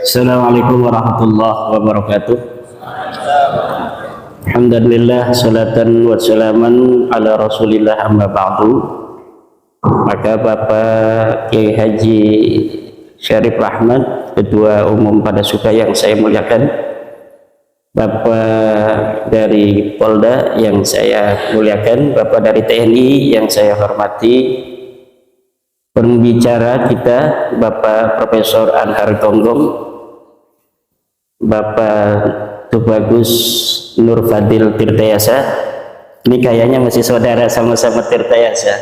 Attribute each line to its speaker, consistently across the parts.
Speaker 1: Assalamualaikum warahmatullahi wabarakatuh. Alhamdulillah, salatan wa salaman ala rasulillah, amma ba'du. Maka Bapak Kiai Haji Syarif Rahmat, Ketua Umum Padasuka yang saya muliakan, Bapak dari Polda yang saya muliakan, Bapak dari TNI yang saya hormati, pembicara kita Bapak Profesor Anhar Gonggong, Bapak Tubagus Nur Fadil Tirtayasa. Ini kayaknya masih saudara, sama-sama Tirtayasa.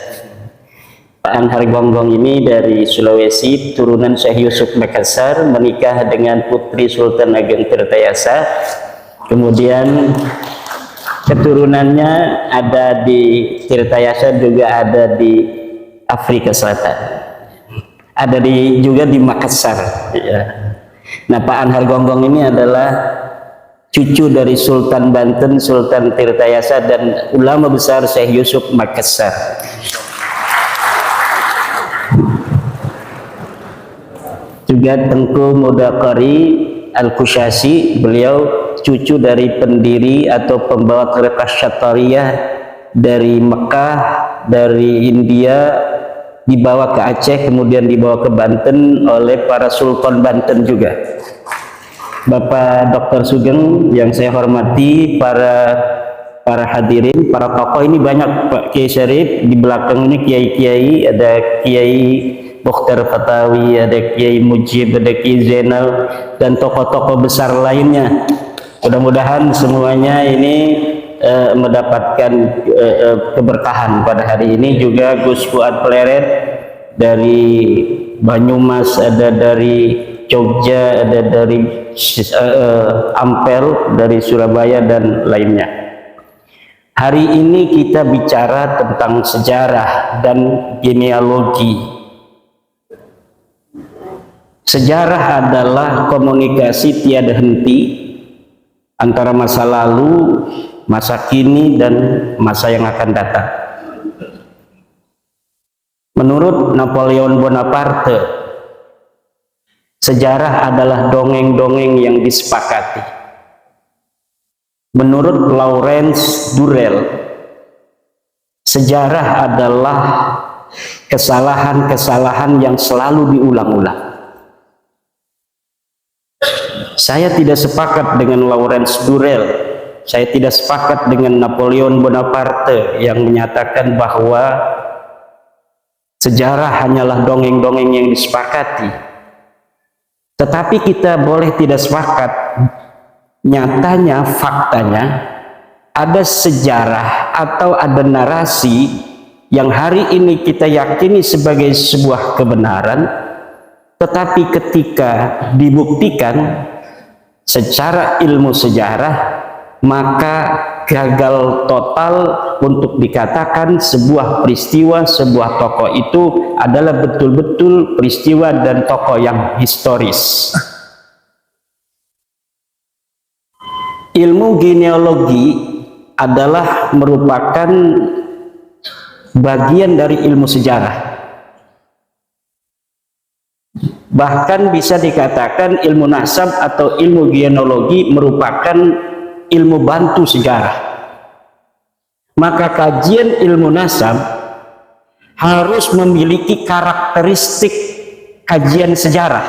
Speaker 1: Pak Anhar Gonggong ini dari Sulawesi, turunan Syekh Yusuf Makassar, menikah dengan Putri Sultan Ageng Tirtayasa. Kemudian keturunannya ada di Tirtayasa, juga ada di Afrika Selatan, ada juga di Makassar, ya. Nah, Pak Anhar Gonggong ini adalah cucu dari Sultan Banten, Sultan Tirtayasa, dan ulama besar Syekh Yusuf Makassar. Juga Tengku Mudaqari Al-Kusyasi, beliau cucu dari pendiri atau pembawa kereta Syatariyah dari Mekah, dari India, dibawa ke Aceh, kemudian dibawa ke Banten oleh para Sultan Banten juga. Bapak Dr. Sugeng yang saya hormati, para hadirin, para tokoh ini banyak, Pak Kiai Syarif, di belakang ini kiai-kiai, ada Kiai Mukhtar Fatawi, ada Kiai Mujib, ada Kiai Zainal, dan tokoh-tokoh besar lainnya. Mudah-mudahan semuanya ini mendapatkan keberkahan pada hari ini. Juga Gus Fuad Pleret dari Banyumas, ada dari Jogja, ada dari Ampel, dari Surabaya, dan lainnya. Hari ini kita bicara tentang sejarah dan genealogi. Sejarah adalah komunikasi tiada henti antara masa lalu, masa kini, dan masa yang akan datang. Menurut Napoleon Bonaparte, sejarah adalah dongeng-dongeng yang disepakati. Menurut Lawrence Durrell, sejarah adalah kesalahan-kesalahan yang selalu diulang-ulang. Saya tidak sepakat dengan Lawrence Durrell. Saya tidak sepakat dengan Napoleon Bonaparte yang menyatakan bahwa sejarah hanyalah dongeng-dongeng yang disepakati. Tetapi kita boleh tidak sepakat. Nyatanya, faktanya, ada sejarah atau ada narasi yang hari ini kita yakini sebagai sebuah kebenaran, tetapi ketika dibuktikan secara ilmu sejarah, maka gagal total untuk dikatakan sebuah peristiwa, sebuah tokoh itu adalah betul-betul peristiwa dan tokoh yang historis. Ilmu genealogi adalah merupakan bagian dari ilmu sejarah. Bahkan bisa dikatakan ilmu nasab atau ilmu genealogi merupakan ilmu bantu sejarah. Maka kajian ilmu nasab harus memiliki karakteristik kajian sejarah.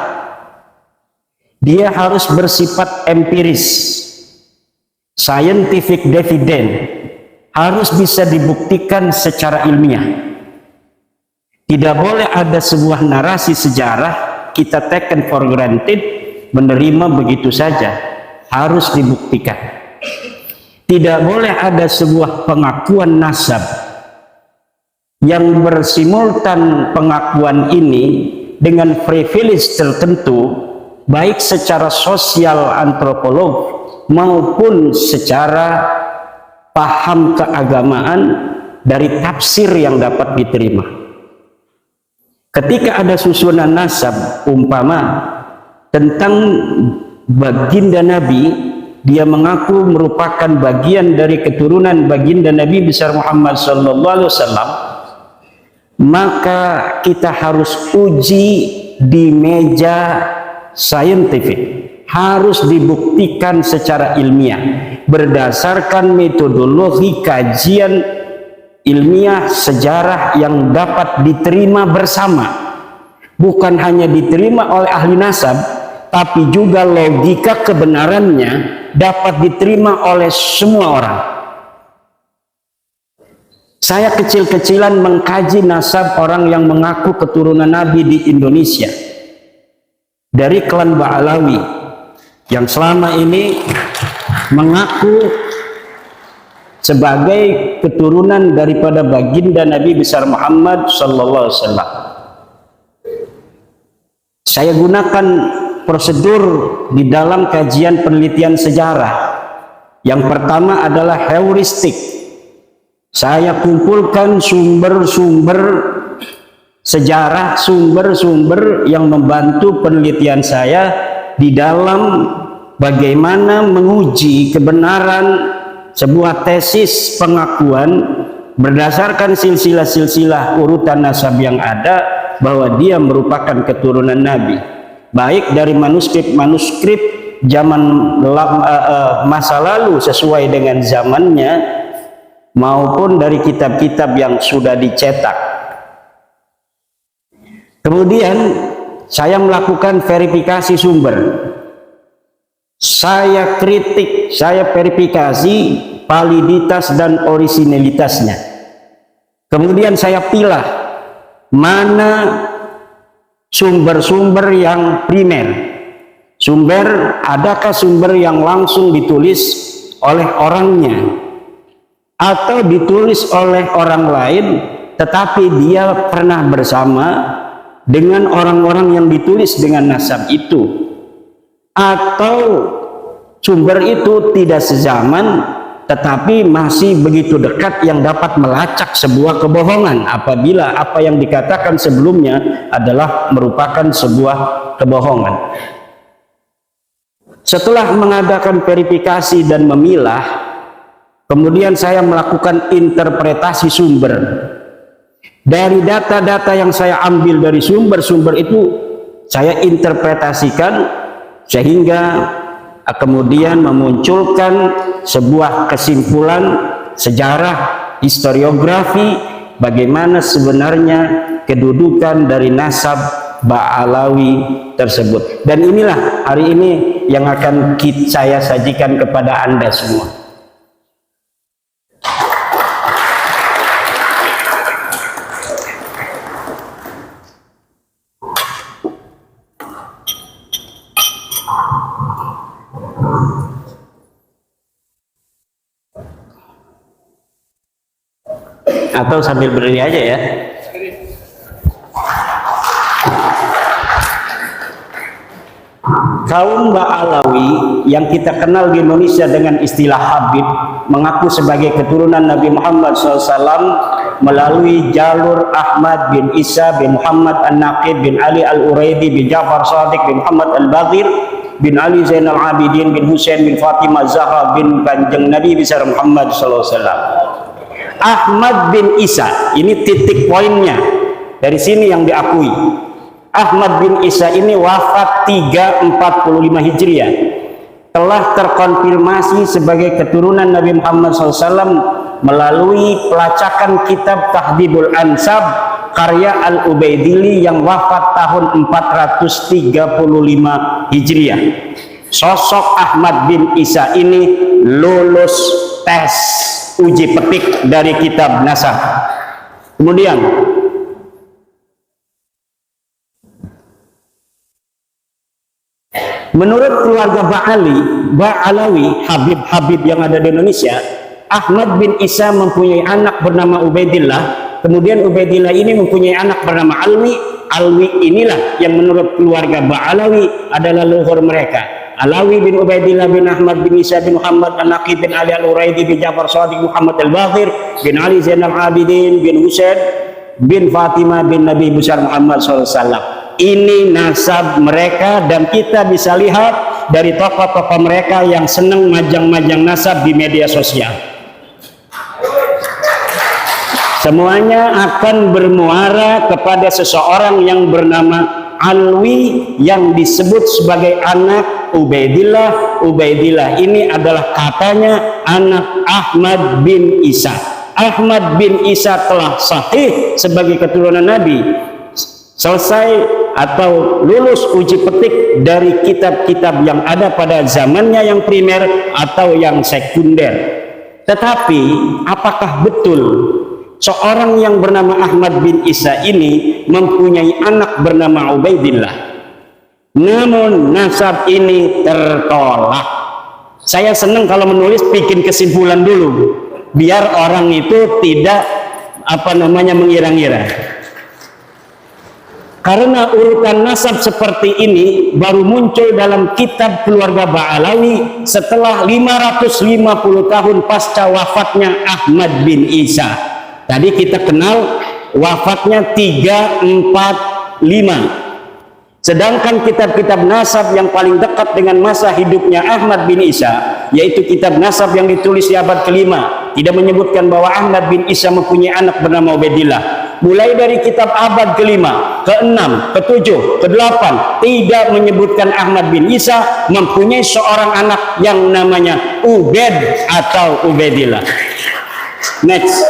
Speaker 1: Dia harus bersifat empiris, scientific dividend, harus bisa dibuktikan secara ilmiah. Tidak boleh ada sebuah narasi sejarah kita taken for granted, menerima begitu saja, harus dibuktikan. Tidak boleh ada sebuah pengakuan nasab yang bersimultan pengakuan ini dengan privilege tertentu, baik secara sosial antropolog maupun secara paham keagamaan dari tafsir yang dapat diterima. Ketika ada susunan nasab, umpama tentang baginda Nabi, dia mengaku merupakan bagian dari keturunan baginda Nabi besar Muhammad SAW, maka kita harus uji di meja scientific, harus dibuktikan secara ilmiah berdasarkan metodologi kajian ilmiah sejarah yang dapat diterima bersama, bukan hanya diterima oleh ahli nasab, tapi juga logika kebenarannya dapat diterima oleh semua orang. Saya kecil-kecilan mengkaji nasab orang yang mengaku keturunan Nabi di Indonesia dari klan Ba'alawi yang selama ini mengaku sebagai keturunan daripada baginda Nabi besar Muhammad sallallahu alaihi wasallam. Saya gunakan prosedur di dalam kajian penelitian sejarah. Yang pertama adalah heuristik. Saya kumpulkan sumber-sumber sejarah, sumber-sumber yang membantu penelitian saya di dalam bagaimana menguji kebenaran sebuah tesis pengakuan berdasarkan silsilah-silsilah urutan nasab yang ada bahwa dia merupakan keturunan Nabi, baik dari manuskrip-manuskrip zaman masa lalu sesuai dengan zamannya maupun dari kitab-kitab yang sudah dicetak. Kemudian saya melakukan verifikasi sumber. Saya kritik, saya verifikasi validitas dan orisinalitasnya. Kemudian saya pilah mana sumber-sumber yang primer. Adakah sumber yang langsung ditulis oleh orangnya atau ditulis oleh orang lain tetapi dia pernah bersama dengan orang-orang yang ditulis dengan nasab itu, atau sumber itu tidak sezaman tetapi masih begitu dekat yang dapat melacak sebuah kebohongan apabila apa yang dikatakan sebelumnya adalah merupakan sebuah kebohongan. Setelah mengadakan verifikasi dan memilah, kemudian saya melakukan interpretasi sumber. Dari data-data yang saya ambil dari sumber-sumber itu saya interpretasikan sehingga kemudian memunculkan sebuah kesimpulan sejarah, historiografi bagaimana sebenarnya kedudukan dari nasab Ba'alawi tersebut. Dan inilah hari ini yang akan saya sajikan kepada Anda semua. Atau sambil berdiri aja ya. Kaum Ba'alawi yang kita kenal di Indonesia dengan istilah Habib mengaku sebagai keturunan Nabi Muhammad SAW melalui jalur Ahmad bin Isa bin Muhammad An-Naqid bin Ali Al-Uraidi bin Ja'far Shadiq bin Muhammad Al-Baghir bin Ali Zainal Abidin bin Husain bin Fatimah Zahra bin Kanjeng Nabi besar Muhammad SAW. Ahmad bin Isa, ini titik poinnya, dari sini yang diakui. Ahmad bin Isa ini wafat 345 Hijriah, telah terkonfirmasi sebagai keturunan Nabi Muhammad SAW melalui pelacakan kitab Tahdhibul Ansab karya Al-Ubaidili yang wafat tahun 435 Hijriah. Sosok Ahmad bin Isa ini lulus tes uji petik dari kitab nasab. Kemudian menurut keluarga Ba'alawi, Habib yang ada di Indonesia, Ahmad bin Isa mempunyai anak bernama Ubaidillah. Kemudian Ubaidillah ini mempunyai anak bernama Alwi. Alwi inilah yang menurut keluarga Ba'alawi adalah leluhur mereka. Alawi bin Ubaidillah bin Ahmad bin Isa bin Muhammad An-Naqid bin Ali Al-Uraidi bin Ja'far Shadiq Muhammad Al-Baghir bin Ali Zainal Abidin bin Husain bin Fatimah bin Nabi besar Muhammad SAW. Ini nasab mereka dan kita bisa lihat dari tokoh-tokoh mereka yang senang majang-majang nasab di media sosial. Semuanya akan bermuara kepada seseorang yang bernama Alwi yang disebut sebagai anak Ubaidillah. Ubaidillah ini adalah katanya anak Ahmad bin Isa. Ahmad bin Isa telah sahih sebagai keturunan Nabi, selesai atau lulus uji petik dari kitab-kitab yang ada pada zamannya yang primer atau yang sekunder. Tetapi apakah betul seorang yang bernama Ahmad bin Isa ini mempunyai anak bernama Ubaidillah? Namun nasab ini tertolak. Saya senang kalau menulis bikin kesimpulan dulu, biar orang itu tidak mengira-ngira. Karena urutan nasab seperti ini baru muncul dalam kitab keluarga Ba'alawi setelah 550 tahun pasca wafatnya Ahmad bin Isa. Tadi kita kenal wafatnya 345. Sedangkan kitab-kitab nasab yang paling dekat dengan masa hidupnya Ahmad bin Isa, yaitu kitab nasab yang ditulis di abad kelima, tidak menyebutkan bahwa Ahmad bin Isa mempunyai anak bernama Ubaidillah. Mulai dari kitab abad kelima, keenam, ketujuh, kedelapan, tidak menyebutkan Ahmad bin Isa mempunyai seorang anak yang namanya Ubaid atau Ubaidillah. Next.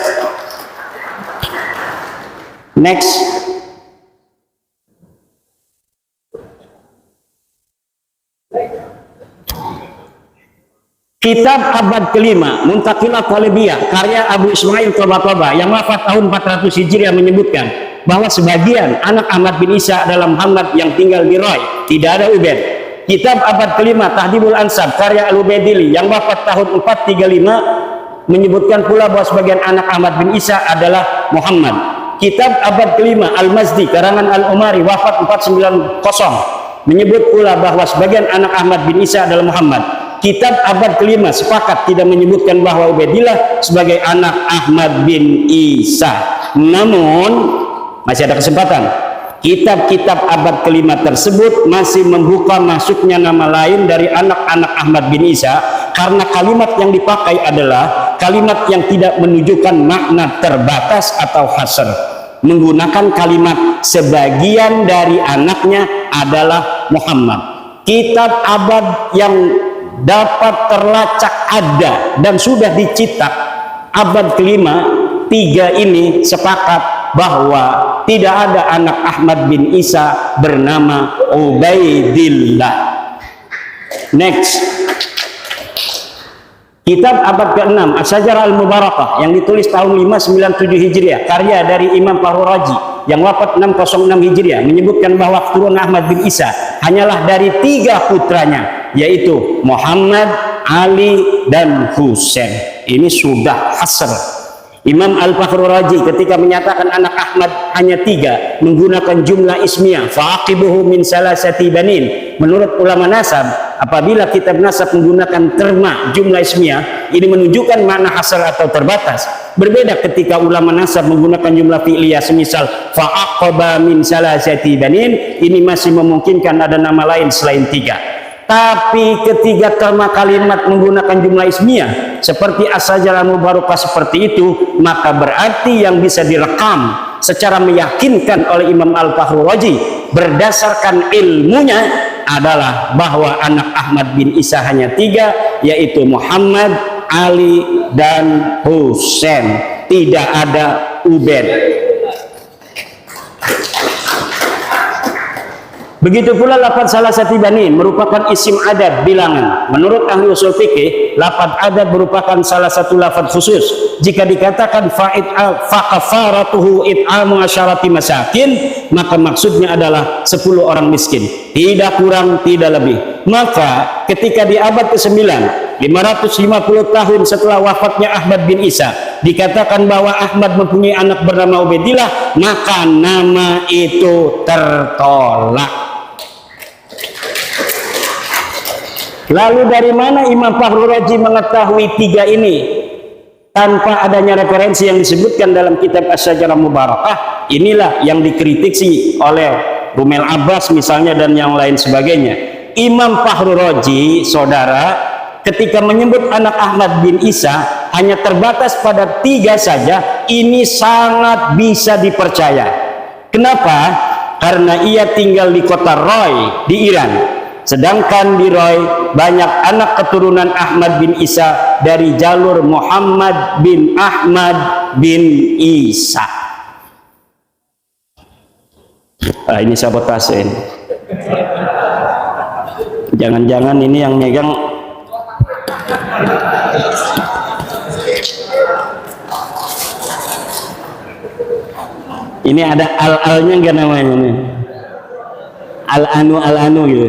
Speaker 1: Kitab abad kelima, Muntaqilat Talibiyah, karya Abu Ismail Tabatabai yang wafat tahun 400 Hijriah menyebutkan bahwa sebagian anak Ahmad bin Isa adalah Muhammad yang tinggal di Roy, tidak ada Ubaid. Kitab abad kelima, Tahdhibul Ansab, karya Al-Ubaidili yang wafat tahun 435 menyebutkan pula bahwa sebagian anak Ahmad bin Isa adalah Muhammad. Kitab abad kelima, Al-Mazdi, karangan Al-Umari, wafat 490 menyebut pula bahwa sebagian anak Ahmad bin Isa adalah Muhammad. Kitab abad kelima sepakat tidak menyebutkan bahwa Ubaidillah sebagai anak Ahmad bin Isa. Namun masih ada kesempatan. Kitab-kitab abad kelima tersebut masih membuka masuknya nama lain dari anak-anak Ahmad bin Isa, karena kalimat yang dipakai adalah kalimat yang tidak menunjukkan makna terbatas atau hasr. Menggunakan kalimat sebagian dari anaknya adalah Muhammad. Kitab abad yang dapat terlacak ada dan sudah dicetak abad kelima, 3 ini sepakat bahwa tidak ada anak Ahmad bin Isa bernama Ubaidillah. Next. Kitab abad ke-6 As-Sajarah Al-Mubarakah yang ditulis tahun 597 Hijriah, karya dari Imam Fahru Razi yang wafat 606 Hijriah, menyebutkan bahwa keturunan Ahmad bin Isa hanyalah dari 3 putranya, yaitu Muhammad, Ali, dan Husain. Ini sudah hasr. Imam Al-Fakhrur Razi ketika menyatakan anak Ahmad hanya 3 menggunakan jumlah ismiyah, fa'aqibuhu min salasati banin. Menurut ulama nasab, apabila kitab nasab menggunakan terma jumlah ismiyah, ini menunjukkan makna hasr atau terbatas. Berbeda ketika ulama nasab menggunakan jumlah fi'liyah, semisal fa'aqaba min salasati banin, ini masih memungkinkan ada nama lain selain 3. Tapi ketiga terma kalimat menggunakan jumlah ismiyah seperti As-Sajarah Mubarakah seperti itu, maka berarti yang bisa direkam secara meyakinkan oleh Imam Al-Fakhrur Razi berdasarkan ilmunya adalah bahwa anak Ahmad bin Isa hanya 3, yaitu Muhammad, Ali, dan Husain. Tidak ada Ubaid. Begitu pula lafaz salasati banin merupakan isim adad bilangan. Menurut ahli usul fikih, lafaz adad merupakan salah satu lafaz khusus. Jika dikatakan fakafaratuhu it'amu asyarati masakin, maka maksudnya adalah 10 orang miskin, tidak kurang tidak lebih. Maka ketika di abad ke-9, 550 tahun setelah wafatnya Ahmad bin Isa, dikatakan bahwa Ahmad mempunyai anak bernama Ubaidillah, maka nama itu tertolak. Lalu dari mana Imam Fahru Razi mengetahui 3 ini tanpa adanya referensi yang disebutkan dalam kitab As-Sajarah Mubarakah? Inilah yang dikritisi oleh Rumel Abbas misalnya dan yang lain sebagainya. Imam Fahru Razi, saudara, ketika menyebut anak Ahmad bin Isa hanya terbatas pada 3 saja, ini sangat bisa dipercaya. Kenapa? karena ia tinggal di kota Roy di Iran. Sedangkan di Roy banyak anak keturunan Ahmad bin Isa dari jalur Muhammad bin Ahmad bin Isa. Ini sabotase ini. Jangan-jangan ini yang megang ini ada al-alnya enggak namanya nih? Al-anu gitu.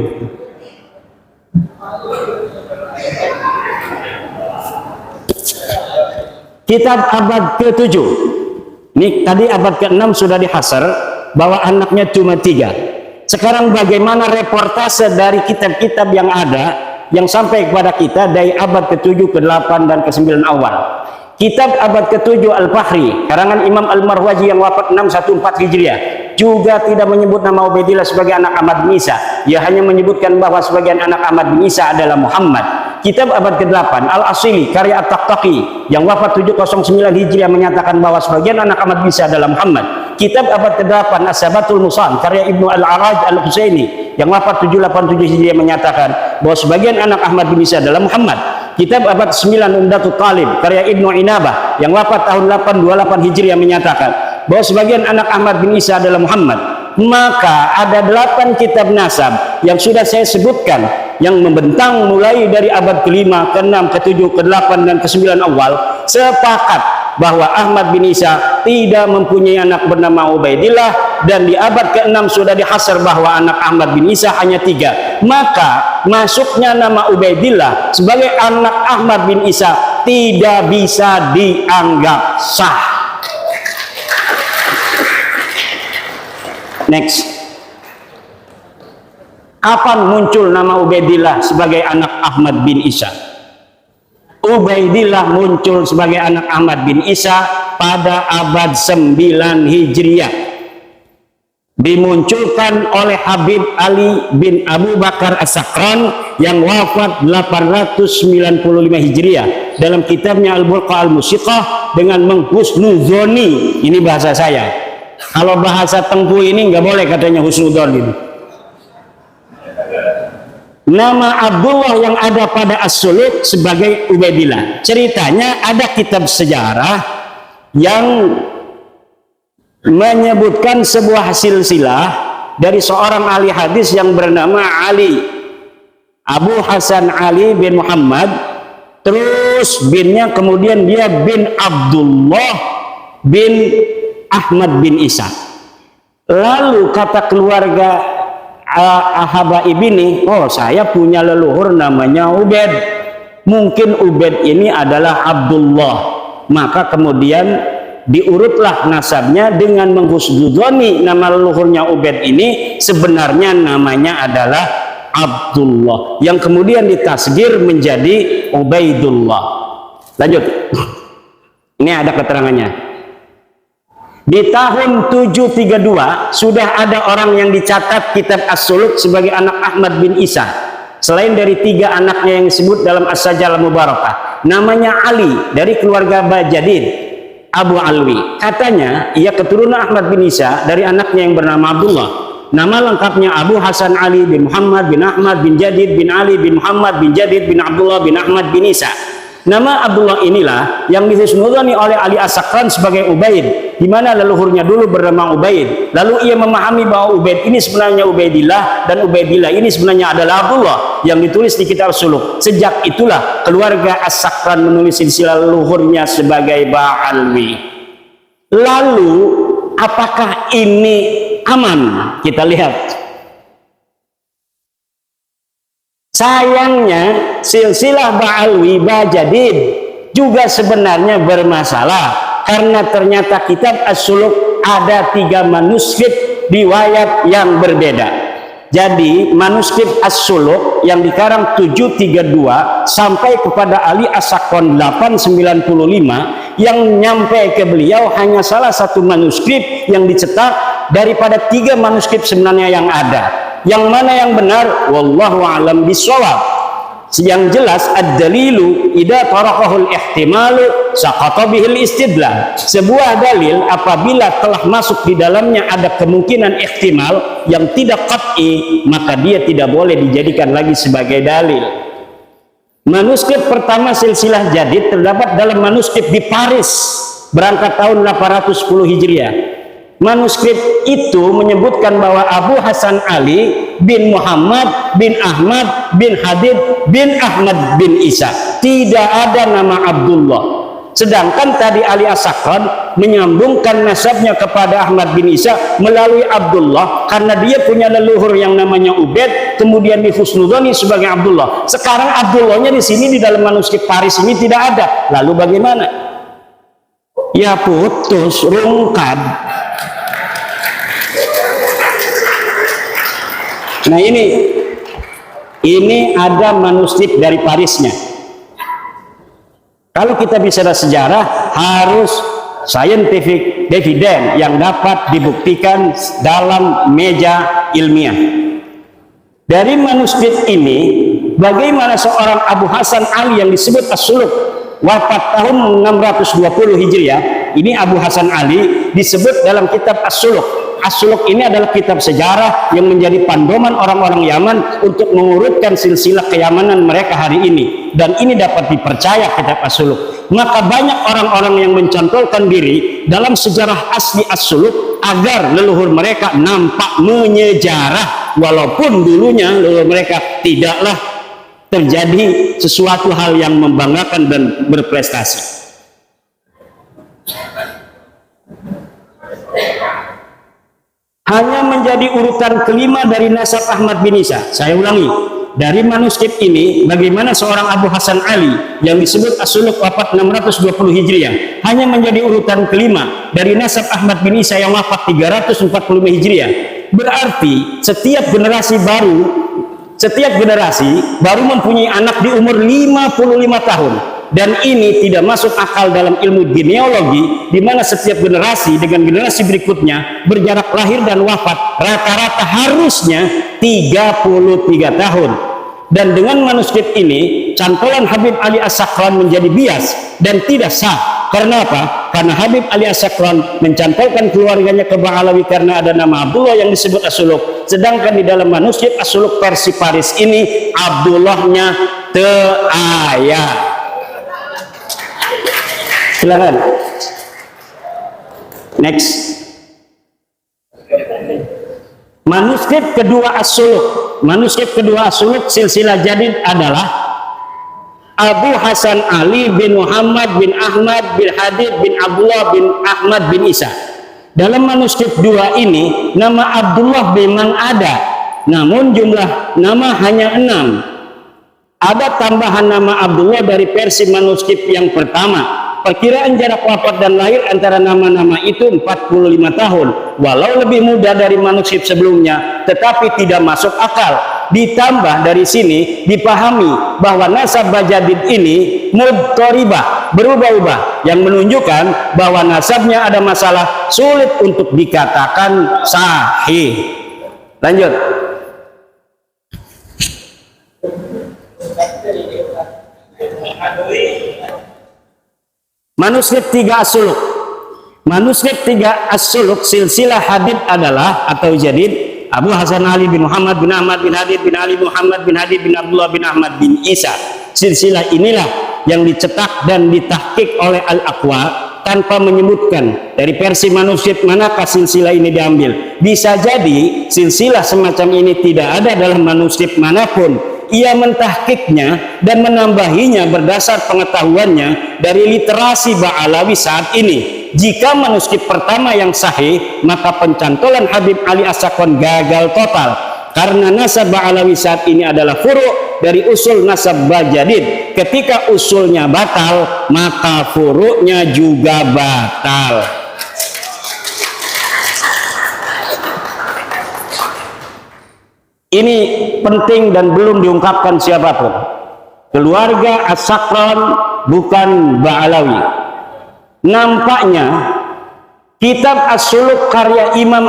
Speaker 1: Kitab abad ke-7. Ini tadi abad ke-6 sudah dihasar bahwa anaknya cuma 3. Sekarang bagaimana reportase dari kitab-kitab yang ada yang sampai kepada kita dari abad ke-7, ke-8 dan ke-9 awal. Kitab abad ke-7 Al-Fahri karangan Imam Al-Marwazi yang wafat 614 Hijriah juga tidak menyebut nama Ubaidillah sebagai anak Ahmad bin Isa. Ia hanya menyebutkan bahwa sebagian anak Ahmad bin Isa adalah Muhammad. Kitab abad ke-8 Al-Asili karya At-Taqtaqi yang wafat 709 Hijriah menyatakan bahwa sebagian anak Ahmad bin Isa adalah Muhammad. Kitab abad ke-8 As-Sabatul Musan karya Ibnu Al-Araj Al-Husaini yang wafat 787 Hijriah menyatakan bahwa sebagian anak Ahmad bin Isa adalah Muhammad. Kitab abad 9 Umdatul Talib karya Ibnu Inabah yang wafat tahun 828 Hijriah menyatakan bahwa sebagian anak Ahmad bin Isa adalah Muhammad. Maka ada 8 kitab nasab yang sudah saya sebutkan yang membentang mulai dari abad ke-5, ke-6, ke-7, ke-8 dan ke-9 awal sepakat bahwa Ahmad bin Isa tidak mempunyai anak bernama Ubaidillah, dan di abad ke-6 sudah dihasar bahwa anak Ahmad bin Isa hanya 3. Maka masuknya nama Ubaidillah sebagai anak Ahmad bin Isa tidak bisa dianggap sah. Next. Kapan muncul nama Ubaidillah sebagai anak Ahmad bin Isa? Ubaidillah muncul sebagai anak Ahmad bin Isa pada abad 9 Hijriah. Dimunculkan oleh Habib Ali bin Abu Bakar As-Sakran yang wafat 895 Hijriah dalam kitabnya Al-Burqa Al-Musiqah dengan menghusnuzoni. Ini bahasa saya. Kalau bahasa Tengku ini nggak boleh katanya husnuzoni. Nama Abdullah yang ada pada As-Suluk sebagai Ubaidillah. Ceritanya ada kitab sejarah yang menyebutkan sebuah silsilah dari seorang ahli hadis yang bernama Ali, Abu Hasan Ali bin Muhammad, terus binnya kemudian dia bin Abdullah bin Ahmad bin Isa. Lalu kata keluarga Habaib ini, oh saya punya leluhur namanya Ubaid, mungkin Ubaid ini adalah Abdullah. Maka kemudian diurutlah nasabnya dengan menghusnuzoni nama leluhurnya Ubaid ini sebenarnya namanya adalah Abdullah, yang kemudian ditasgir menjadi Ubaidullah. Lanjut. Ini ada keterangannya. Di tahun 732 sudah ada orang yang dicatat kitab As-Suluk sebagai anak Ahmad bin Isa. Selain dari 3 anaknya yang disebut dalam As-Sajalah Mubarakah, namanya Ali dari keluarga Bajadid Abu Alwi. Katanya ia keturunan Ahmad bin Isa dari anaknya yang bernama Abdullah. Nama lengkapnya Abu Hasan Ali bin Muhammad bin Ahmad bin Jadid bin Ali bin Muhammad bin Jadid bin Abdullah bin Ahmad bin Isa. Nama Abdullah inilah yang dihusnuzoni oleh Ali As-Sakran sebagai Ubaid, di mana leluhurnya dulu bernama Ubaid. Lalu ia memahami bahwa Ubaid ini sebenarnya Ubaidillah dan Ubaidillah ini sebenarnya adalah Abdullah yang ditulis di kitab Suluk. Sejak itulah keluarga As-Sakran menulis silsilah leluhurnya sebagai Ba'alwi. Lalu apakah ini aman? Kita lihat. Sayangnya silsilah Ba'alwi Bajadid juga sebenarnya bermasalah karena ternyata kitab As-Suluk ada 3 manuskrip riwayat yang berbeda. Jadi manuskrip As-Suluk yang dikarang 732 sampai kepada Ali As-Sakran 895 yang nyampe ke beliau hanya salah satu manuskrip yang dicetak daripada 3 manuskrip sebenarnya yang ada. Yang mana yang benar? Wallahu a'lam bishawab. Yang jelas ad-dalilu idza taraqahul ihtimalu saqata bihil istidlal. Sebuah dalil apabila telah masuk di dalamnya ada kemungkinan ihtimal yang tidak qat'i, maka dia tidak boleh dijadikan lagi sebagai dalil. Manuskrip pertama silsilah jadid terdapat dalam manuskrip di Paris berangkat tahun 810 Hijriah. Manuskrip itu menyebutkan bahwa Abu Hasan Ali bin Muhammad bin Ahmad bin Hadid bin Ahmad bin Isa, tidak ada nama Abdullah. Sedangkan tadi Ali As-Sakran menyambungkan nasabnya kepada Ahmad bin Isa melalui Abdullah karena dia punya leluhur yang namanya Ubaid, kemudian dihusnudzoni sebagai Abdullah. Sekarang Abdullahnya di sini di dalam manuskrip Paris ini tidak ada. Lalu bagaimana? Ya putus, rungkad. Nah ini ada manuskrip dari Parisnya. Kalau kita bicara sejarah harus scientific evidence yang dapat dibuktikan dalam meja ilmiah. Dari manuskrip ini, bagaimana seorang Abu Hasan Ali yang disebut As-Suluk wafat tahun 620 Hijriah. Ini Abu Hasan Ali disebut dalam kitab As-Suluk. As-Suluk ini adalah kitab sejarah yang menjadi pandoman orang-orang Yaman untuk mengurutkan silsilah keyamanan mereka hari ini, dan ini dapat dipercaya kitab As-Suluk. Maka banyak orang-orang yang mencantolkan diri dalam sejarah asli As-Suluk agar leluhur mereka nampak menyejarah, walaupun dulunya leluhur mereka tidaklah terjadi sesuatu hal yang membanggakan dan berprestasi. Hanya menjadi urutan kelima dari nasab Ahmad bin Isa. Saya ulangi, dari manuskrip ini bagaimana seorang Abu Hasan Ali yang disebut As-Suluk wafat 620 Hijriah hanya menjadi urutan kelima dari nasab Ahmad bin Isa yang wafat 345 Hijriah. Berarti setiap generasi baru mempunyai anak di umur 55 tahun. Dan ini tidak masuk akal dalam ilmu genealogi, di mana setiap generasi dengan generasi berikutnya berjarak lahir dan wafat rata-rata harusnya 33 tahun. Dan dengan manuskrip ini cantolan Habib Ali As-Sakran menjadi bias dan tidak sah. Karena apa? Karena Habib Ali As-Sakran mencantolkan keluarganya ke Ba'alawi karena ada nama Abdullah yang disebut As-Suluk. Sedangkan di dalam manuskrip As-Suluk versi Paris ini Abdullahnya teaya. Silakan. Next. Manuskrip kedua As-Suluk. Manuskrip kedua As-Suluk silsilah jadid adalah Abu Hasan Ali bin Muhammad bin Ahmad bin Hadid bin Abdullah bin Ahmad bin Isa. Dalam manuskrip dua ini nama Abdullah memang ada, namun jumlah nama hanya 6. Ada tambahan nama Abdullah dari versi manuskrip yang pertama. Perkiraan jarak wafat dan lahir antara nama-nama itu 45 tahun, walau lebih muda dari manuskrip sebelumnya, tetapi tidak masuk akal. Ditambah dari sini dipahami bahwa nasab Bajadid ini mudtoribah, berubah-ubah, yang menunjukkan bahwa nasabnya ada masalah, sulit untuk dikatakan sahih. Lanjut. Manuskrip 3 As-Suluk. Manuskrip 3 As-Suluk silsilah hadid adalah atau jadid Abu Hasan Ali bin Muhammad bin Ahmad bin Hadid bin Ali Muhammad bin Hadid bin Abdullah bin Ahmad bin Isa. Silsilah inilah yang dicetak dan ditahqiq oleh Al-Aqwa tanpa menyebutkan dari versi manuskrip manakah silsilah ini diambil. Bisa jadi silsilah semacam ini tidak ada dalam manuskrip manapun. Ia mentahkiknya dan menambahinya berdasar pengetahuannya dari literasi Ba'alawi saat ini. Jika manuskrip pertama yang sahih, maka pencantolan Habib Ali As-Sakran gagal total, karena nasab Ba'alawi saat ini adalah furu' dari usul nasab Bajadid. Ketika usulnya batal, maka furu'nya juga batal. Ini penting dan belum diungkapkan siapapun. Keluarga As-Sakran bukan Ba'alawi. Nampaknya kitab As-Suluk karya Imam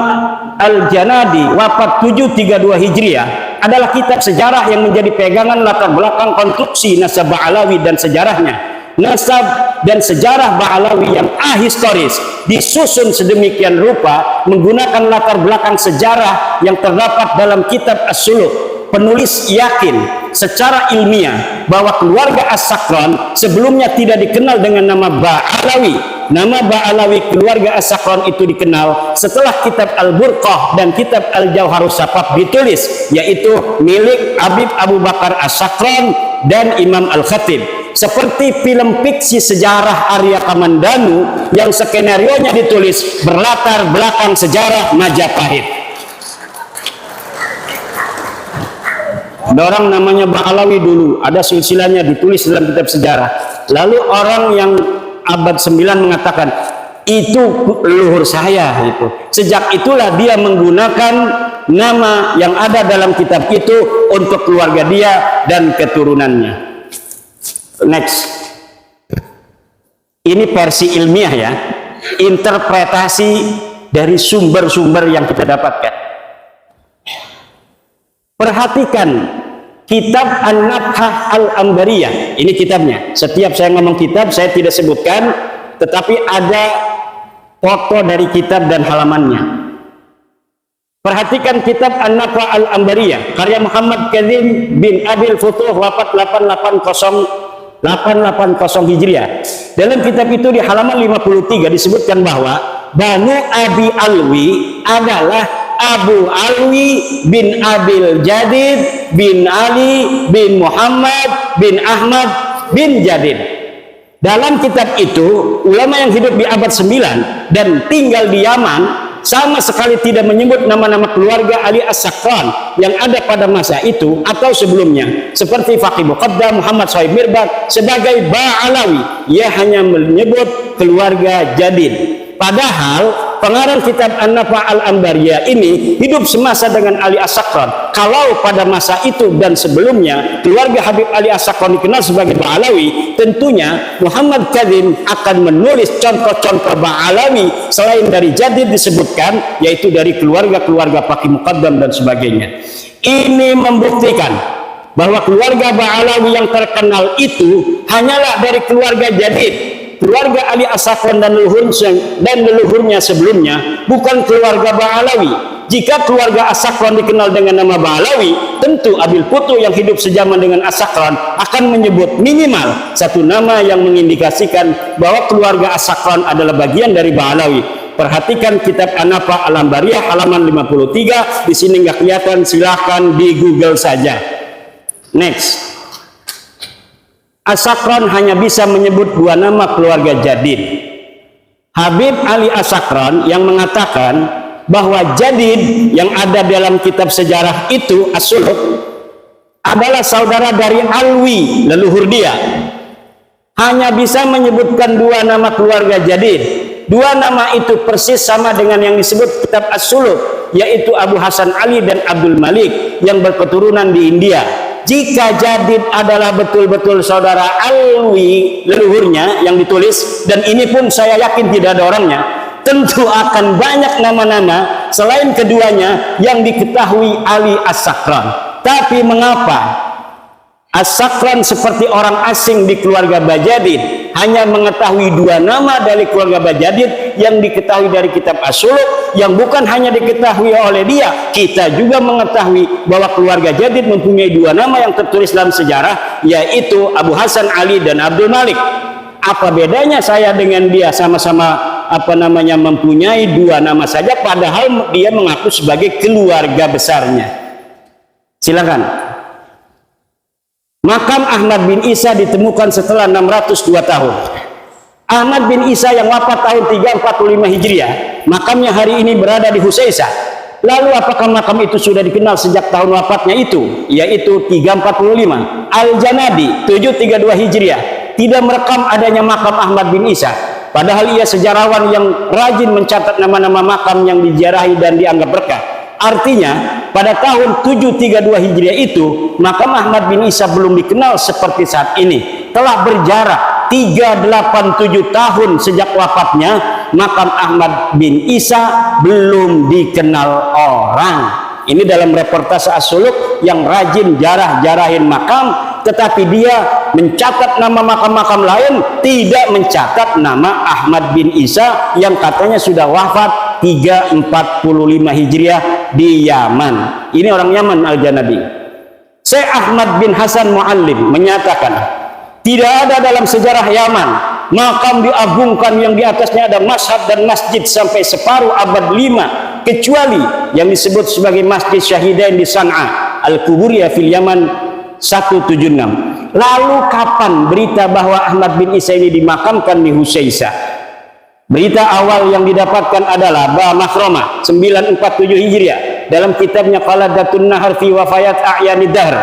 Speaker 1: Al-Janadi wafat 732 Hijriah
Speaker 2: adalah kitab sejarah yang menjadi pegangan latar belakang konstruksi nasab Ba'alawi dan sejarahnya. Nasab dan sejarah Ba'alawi yang ahistoris disusun sedemikian rupa menggunakan latar belakang sejarah yang terdapat dalam kitab As-Suluk. Penulis yakin secara ilmiah bahwa keluarga As-Sakran sebelumnya tidak dikenal dengan nama Ba'alawi. Nama Ba'alawi keluarga As-Sakran itu dikenal setelah kitab Al-Burqah dan kitab Al-Jauharus Safaf ditulis, yaitu milik Habib Abu Bakar As-Sakran dan Imam Al-Khatib. Seperti film fiksi sejarah Arya Kamandanu yang skenarionya ditulis berlatar belakang sejarah Majapahit. Ada orang namanya Ba'alawi dulu, ada silsilahnya ditulis dalam kitab sejarah. Lalu orang yang abad 9 mengatakan, itu leluhur saya itu. Sejak itulah dia menggunakan nama yang ada dalam kitab itu untuk keluarga dia dan keturunannya. Next. Ini versi ilmiah ya, interpretasi dari sumber-sumber yang kita dapatkan. Perhatikan kitab An-Nabhah Al-Ambariyah. Ini kitabnya. Setiap saya ngomong kitab saya tidak sebutkan, tetapi ada foto dari kitab dan halamannya. Perhatikan kitab An-Nabhah Al-Ambariyah karya Muhammad Kadzim bin Abil Futuh wafat 880 Hijriah. Dalam kitab itu di halaman 53 disebutkan bahwa Banu Abi Alwi adalah Abu Alwi bin Abil Jadid bin Ali bin Muhammad bin Ahmad bin Jadid. Dalam kitab itu ulama yang hidup di abad 9 dan tinggal di Yaman sama sekali tidak menyebut nama-nama keluarga Ali As-Sakran yang ada pada masa itu atau sebelumnya, seperti Faqih Muqaddam Muhammad Shahib Mirbad sebagai Ba'alawi. Ia hanya menyebut keluarga Jadid. Padahal pengarang kitab An-Nabhah Al-Ambariyah ini hidup semasa dengan Ali As-Sakran. Kalau pada masa itu dan sebelumnya keluarga Habib Ali As-Sakran dikenal sebagai Ba'alawi, tentunya Muhammad Kadzim akan menulis contoh-contoh Ba'alawi selain dari Jadid disebutkan, yaitu dari keluarga-keluarga Faqih Muqaddam dan sebagainya. Ini membuktikan bahwa keluarga Ba'alawi yang terkenal itu hanyalah dari keluarga Jadid, keluarga Ali As-Sakran dan leluhurnya sebelumnya, bukan keluarga Ba'alawi. Jika keluarga As-Sakran dikenal dengan nama Ba'alawi, tentu Abil Futuh yang hidup sejaman dengan As-Sakran akan menyebut minimal satu nama yang mengindikasikan bahwa keluarga As-Sakran adalah bagian dari Ba'alawi. Perhatikan kitab An-Nabhah Al-Ambariyah halaman 53. Di sini nggak kelihatan, silahkan di Google saja. Next. As-Sakran hanya bisa menyebut dua nama keluarga Jadid. Habib Ali As-Sakran yang mengatakan bahwa Jadid yang ada dalam kitab sejarah itu As-Suluk adalah saudara dari Alwi, leluhur dia, hanya bisa menyebutkan dua nama keluarga Jadid. Dua nama itu persis sama dengan yang disebut kitab As-Suluk, yaitu Abu Hasan Ali dan Abdul Malik yang berketurunan di India. Jika Jadid adalah betul-betul saudara Alwi, leluhurnya yang ditulis, dan ini pun saya yakin tidak ada orangnya, tentu akan banyak nama-nama selain keduanya yang diketahui Ali As-Sakran. Tapi mengapa As-Sakran seperti orang asing di keluarga Bajadid hanya mengetahui dua nama dari keluarga Bajadid yang diketahui dari kitab As-Suluk, yang bukan hanya diketahui oleh dia, kita juga mengetahui bahwa keluarga Jadid mempunyai dua nama yang tertulis dalam sejarah, yaitu Abu Hasan Ali dan Abdul Malik. Apa bedanya saya dengan dia? Sama-sama mempunyai dua nama saja, padahal dia mengaku sebagai keluarga besarnya. Silakan. Makam Ahmad bin Isa ditemukan setelah 602 tahun. Ahmad bin Isa yang wafat tahun 345 Hijriah, makamnya hari ini berada di Husaisah. Lalu apakah makam itu sudah dikenal sejak tahun wafatnya itu, yaitu 345? Al-Janadi 732 Hijriah tidak merekam adanya makam Ahmad bin Isa, padahal ia sejarawan yang rajin mencatat nama-nama makam yang diziarahi dan dianggap berkah. Artinya pada tahun 732 Hijriah itu makam Ahmad bin Isa belum dikenal seperti saat ini. Telah berjarak 387 tahun sejak wafatnya, makam Ahmad bin Isa belum dikenal orang. Ini dalam reportase As-Suluk yang rajin jarah-jarahin makam, tetapi dia mencatat nama makam-makam lain, tidak mencatat nama Ahmad bin Isa yang katanya sudah wafat 345 Hijriah di Yaman. Ini orang Yaman Al-Janabi. Syekh Ahmad bin Hasan Muallim menyatakan, tidak ada dalam sejarah Yaman makam diagungkan yang di atasnya ada mashhad dan masjid sampai separuh abad 5, kecuali yang disebut sebagai Masjid Syahidain di San'a Al-Kuburiyah fil Yaman 176. Lalu kapan berita bahwa Ahmad bin Isa ini dimakamkan di Husaisah? Berita awal yang didapatkan adalah Ba Makhromah 947 Hijriah dalam kitabnya Qaladatun Nahar fi Wafayat A'yanid Dahr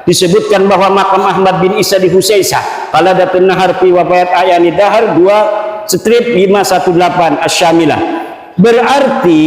Speaker 2: disebutkan bahwa makam Ahmad bin Isa di Husaisah. Qaladatun Nahar fi Wafayat A'yanid Dahr 2/518 Asy-Syamilah. Berarti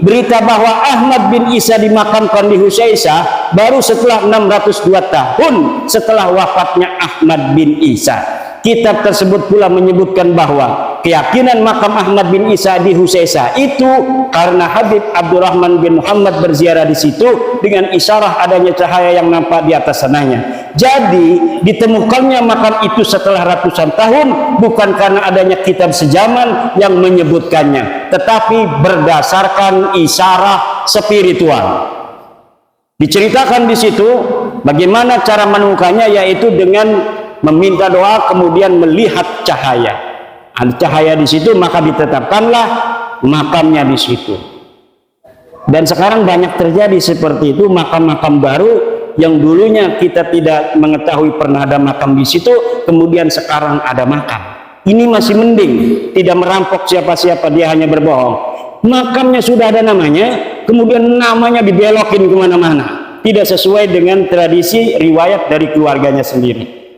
Speaker 2: berita bahwa Ahmad bin Isa dimakamkan di Husaisah baru setelah 602 tahun setelah wafatnya Ahmad bin Isa. Kitab tersebut pula menyebutkan bahwa keyakinan makam Ahmad bin Isa di Husaisah itu karena Habib Abdurrahman bin Muhammad berziarah di situ dengan isyarah adanya cahaya yang nampak di atas sananya. Jadi ditemukannya makam itu setelah ratusan tahun bukan karena adanya kitab sejaman yang menyebutkannya, tetapi berdasarkan isyarah spiritual. Diceritakan di situ bagaimana cara menemukannya, yaitu dengan meminta doa kemudian melihat cahaya. Ada cahaya di situ maka ditetapkanlah makamnya di situ. Dan sekarang banyak terjadi seperti itu, makam-makam baru yang dulunya kita tidak mengetahui pernah ada makam di situ, kemudian sekarang ada makam. Ini masih mending, tidak merampok siapa-siapa, dia hanya berbohong. Makamnya sudah ada namanya, kemudian namanya dibelokin kemana-mana, tidak sesuai dengan tradisi riwayat dari keluarganya sendiri.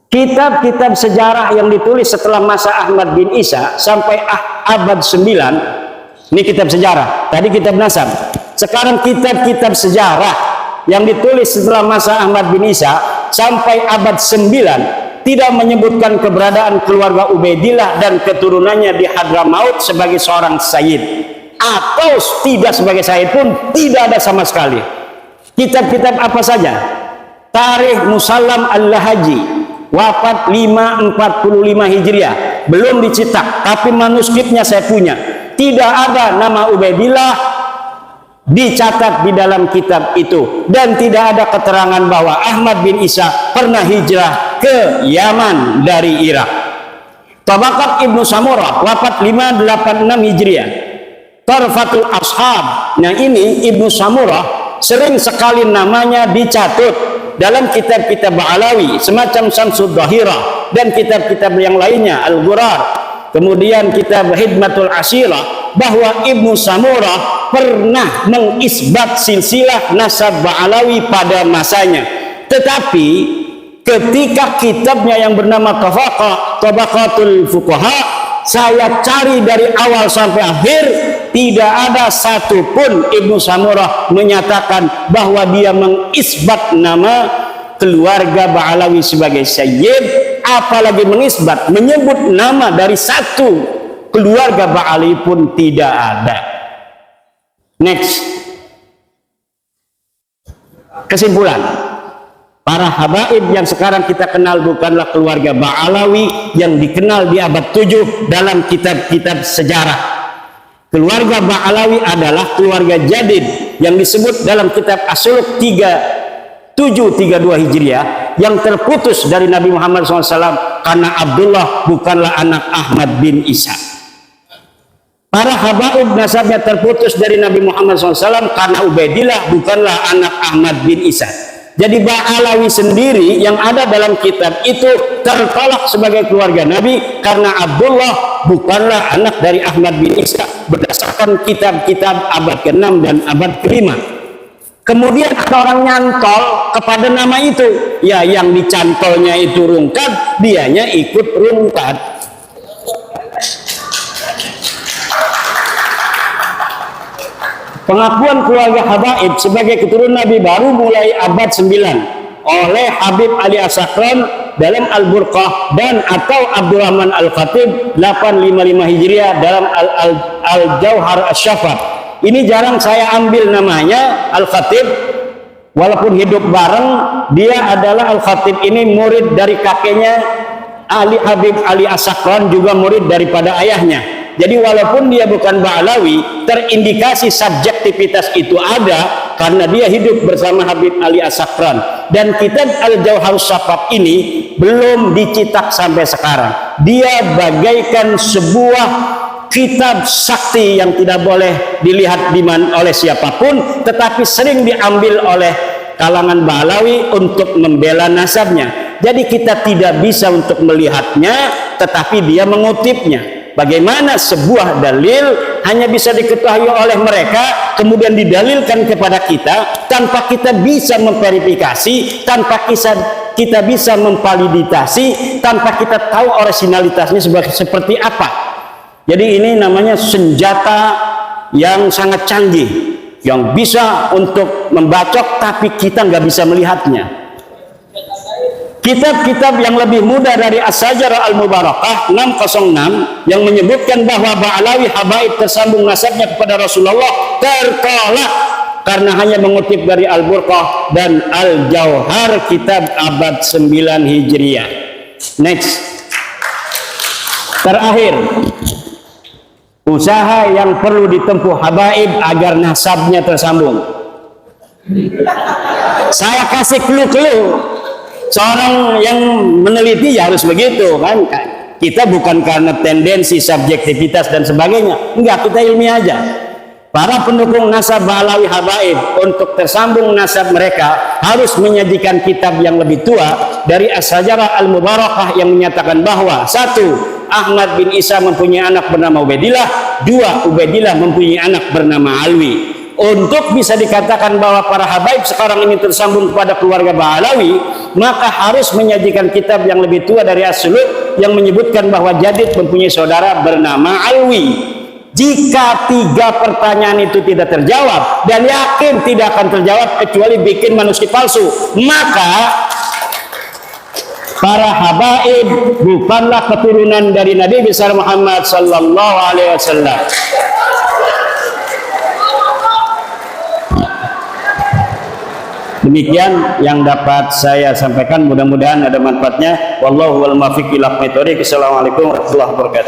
Speaker 2: Kitab-kitab sejarah yang ditulis setelah masa Ahmad bin Isa sampai abad 9, ini kitab sejarah, tadi kitab nasab. Sekarang kitab-kitab sejarah yang ditulis setelah masa Ahmad bin Isa sampai abad 9 tidak menyebutkan keberadaan keluarga Ubaidillah dan keturunannya di Hadramaut sebagai seorang sayyid, atau tidak sebagai sayyid pun tidak ada sama sekali. Kitab-kitab apa saja? Tarikh Musallam Al-Lahaji wafat 545 Hijriah, belum dicetak tapi manuskripnya saya punya. Tidak ada nama Ubaidillah dicatat di dalam kitab itu, dan tidak ada keterangan bahwa Ahmad bin Isa pernah hijrah ke Yaman dari Irak. Tabaqat Ibnu Samurah wafat 586 Hijriah. Tarfatul Ashab, nah ini Ibnu Samurah sering sekali namanya dicatut dalam kitab-kitab Ba'alawi semacam Syamsud Dhahirah dan kitab-kitab yang lainnya, Al-Ghurar, kemudian kitab Hidmatul Ashirah, bahwa Ibnu Samurah pernah mengisbat silsilah nasab Ba'alawi pada masanya. Tetapi ketika kitabnya yang bernama Tabaqatul Fuqaha saya cari dari awal sampai akhir, tidak ada satupun Ibnu Samurah menyatakan bahwa dia mengisbat nama keluarga Ba'alawi sebagai sayyid, apalagi mengisbat menyebut nama dari satu keluarga Ba'alawi pun tidak ada. Next, kesimpulan. Para habaib yang sekarang kita kenal bukanlah keluarga Ba'alawi yang dikenal di abad 7 dalam kitab-kitab sejarah. Keluarga Ba'alawi adalah keluarga Jadid yang disebut dalam kitab As-Suluk 732 Hijriah yang terputus dari Nabi Muhammad SAW karena Abdullah bukanlah anak Ahmad bin Isa. Para habaib nasabnya terputus dari Nabi Muhammad SAW karena Ubaidillah bukanlah anak Ahmad bin Isa. Jadi Ba'alawi sendiri yang ada dalam kitab itu tertolak sebagai keluarga Nabi karena Abdullah bukanlah anak dari Ahmad bin Isa berdasarkan kitab-kitab abad ke-6 dan abad ke-5. Kemudian ada orang nyantol kepada nama itu, ya yang dicantolnya itu rungkat, dianya ikut rungkat. Pengakuan keluarga habaib sebagai keturunan Nabi baru mulai abad 9 oleh Habib Ali As-Sakran dalam Al-Burqah dan atau Abdurrahman Al-Khatib 855 Hijriah dalam Al-Jauhar Asy-Syafat. Ini jarang saya ambil namanya Al-Khatib, walaupun hidup bareng. Dia adalah Al-Khatib ini murid dari kakeknya Ali Habib Ali As-Sakran, juga murid daripada ayahnya. Jadi walaupun dia bukan Ba'alawi, terindikasi subjektivitas itu ada karena dia hidup bersama Habib Ali As-Sakran. Dan kitab Al-Jauhar Asy-Syafat ini belum dicetak sampai sekarang. Dia bagaikan sebuah kitab sakti yang tidak boleh dilihat oleh siapapun, tetapi sering diambil oleh kalangan Ba'alawi untuk membela nasabnya. Jadi kita tidak bisa untuk melihatnya, tetapi dia mengutipnya. Bagaimana sebuah dalil hanya bisa diketahui oleh mereka, kemudian didalilkan kepada kita tanpa kita bisa memverifikasi, tanpa kita bisa memvalidasi, tanpa kita tahu originalitasnya seperti apa. Jadi ini namanya senjata yang sangat canggih, yang bisa untuk membacok tapi kita nggak bisa melihatnya. Kitab-kitab yang lebih mudah dari As-Sajarah Al-Mubarakah 606 yang menyebutkan bahwa Ba'alawi habaib tersambung nasabnya kepada Rasulullah tertolak karena hanya mengutip dari Al-Burqah dan Al-Jauhar kitab abad 9 Hijriah. Next. Terakhir, usaha yang perlu ditempuh habaib agar nasabnya tersambung. Saya kasih clue-clue. Seorang yang meneliti ya harus begitu kan. Kita bukan karena tendensi subjektivitas dan sebagainya, enggak, kita ilmiah aja. Para pendukung nasab Ba'alawi habaib untuk tersambung nasab mereka harus menyajikan kitab yang lebih tua dari As-Sajarah Al-Mubarakah yang menyatakan bahwa 1. Ahmad bin Isa mempunyai anak bernama Ubaidillah. 2. Ubaidillah mempunyai anak bernama Alwi. Untuk bisa dikatakan bahwa para habaib sekarang ini tersambung kepada keluarga Ba'alawi, maka harus menyajikan kitab yang lebih tua dari As-Suluk yang menyebutkan bahwa Jadid mempunyai saudara bernama Alwi. Jika 3 pertanyaan itu tidak terjawab, dan yakin tidak akan terjawab kecuali bikin manuskrip palsu, maka para habaib bukanlah keturunan dari Nabi besar Muhammad sallallahu alaihi wasallam. Demikian yang dapat saya sampaikan, mudah-mudahan ada manfaatnya. Wallahu wal muwaffiq ila aqwamit thoriq. Assalamualaikum warahmatullahi wabarakatuh.